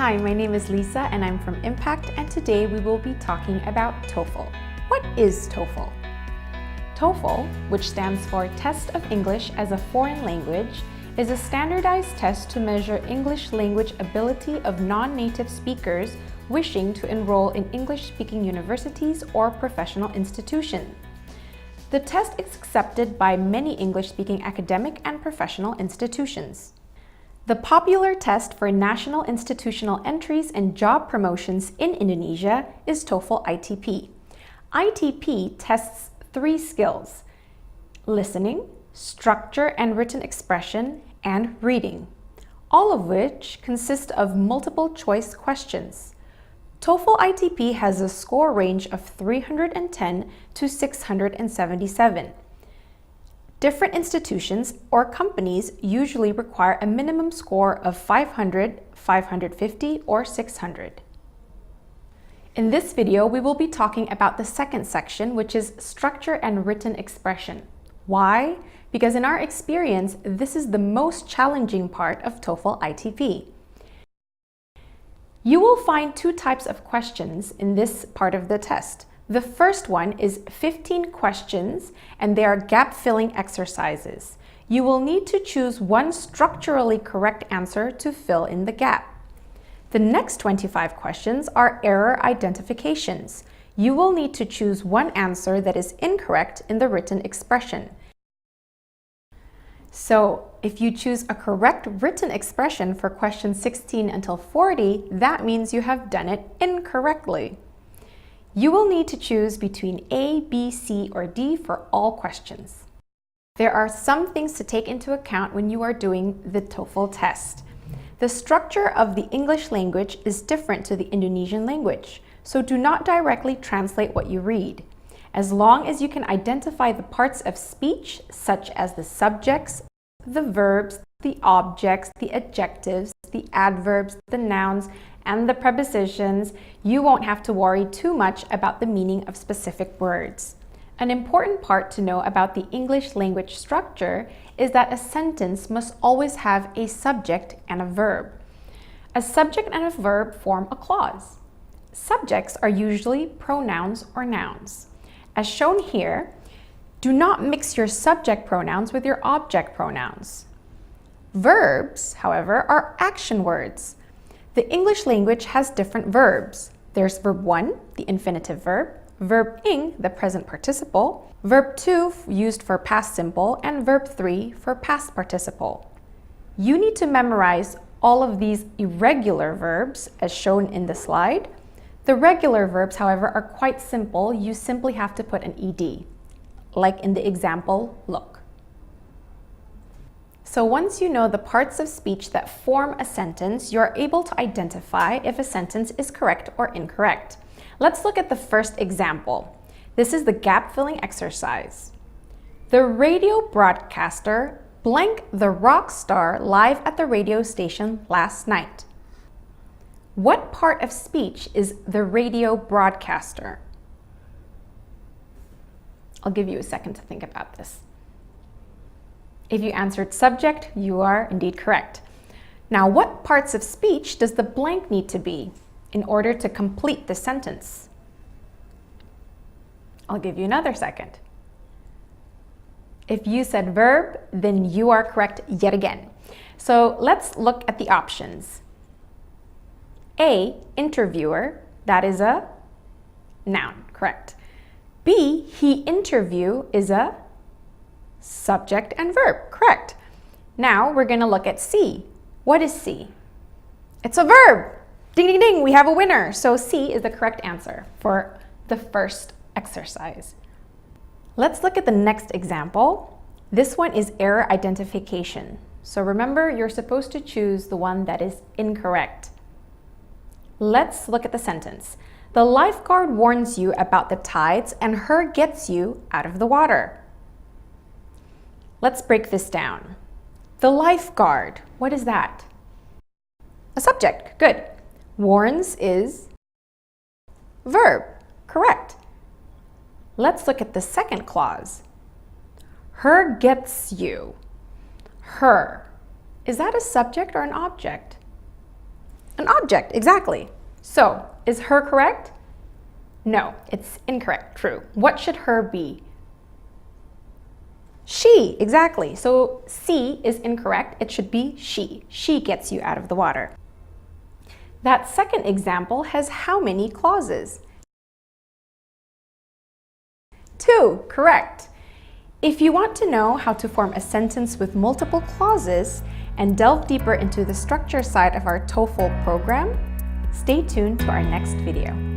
Hi, my name is Lisa and I'm from Impact, and today we will be talking about TOEFL. What is TOEFL? TOEFL, which stands for Test of English as a Foreign Language, is a standardized test to measure English language ability of non-native speakers wishing to enroll in English-speaking universities or professional institutions. The test is accepted by many English-speaking academic and professional institutions. The popular test for national institutional entries and job promotions in Indonesia is TOEFL ITP. ITP tests 3 skills: listening, structure and written expression, and reading, all of which consist of multiple choice questions. TOEFL ITP has a score range of 310 to 677. Different institutions or companies usually require a minimum score of 500, 550, or 600. In this video, we will be talking about the second section, which is structure and written expression. Why? Because in our experience, this is the most challenging part of TOEFL ITP. You will find 2 types of questions in this part of the test. The first one is 15 questions, and they are gap-filling exercises. You will need to choose one structurally correct answer to fill in the gap. The next 25 questions are error identifications. You will need to choose one answer that is incorrect in the written expression. So, if you choose a correct written expression for questions 16 until 40, that means you have done it incorrectly. You will need to choose between A, B, C, or D for all questions. There are some things to take into account when you are doing the TOEFL test. The structure of the English language is different to the Indonesian language, so do not directly translate what you read. As long as you can identify the parts of speech, such as the subjects, the verbs, the objects, the adjectives, the adverbs, the nouns, and the prepositions, you won't have to worry too much about the meaning of specific words. An important part to know about the English language structure is that a sentence must always have a subject and a verb. A subject and a verb form a clause. Subjects are usually pronouns or nouns. As shown here, do not mix your subject pronouns with your object pronouns. Verbs, however, are action words. The English language has different verbs. There's verb 1, the infinitive verb, verb ing, the present participle, verb 2 used for past simple, and verb 3 for past participle. You need to memorize all of these irregular verbs as shown in the slide. The regular verbs, however, are quite simple. You simply have to put an ed, like in the example, look. So once you know the parts of speech that form a sentence, you're able to identify if a sentence is correct or incorrect. Let's look at the first example. This is the gap-filling exercise. The radio broadcaster blank the rock star live at the radio station last night. What part of speech is the radio broadcaster? I'll give you a second to think about this. If you answered subject, you are indeed correct. Now, what parts of speech does the blank need to be in order to complete the sentence? I'll give you another second. If you said verb, then you are correct yet again. So let's look at the options. A, interviewer, that is a noun, correct. B, he interview is a subject and verb, correct. Now we're going to look at C. What is C? It's a verb. Ding, ding, ding, we have a winner. So C is the correct answer for the first exercise. Let's look at the next example. This one is error identification. So remember, you're supposed to choose the one that is incorrect. Let's look at the sentence. The lifeguard warns you about the tides and her gets you out of the water. Let's break this down. The lifeguard, what is that? A subject, good. Warns is verb, correct. Let's look at the second clause. Her gets you. Her, is that a subject or an object? An object, exactly. So, is her correct? No, it's incorrect. True. What should her be? She, exactly. So C is incorrect. It should be she. She gets you out of the water. That second example has how many clauses? 2, correct. If you want to know how to form a sentence with multiple clauses and delve deeper into the structure side of our TOEFL program, stay tuned to our next video.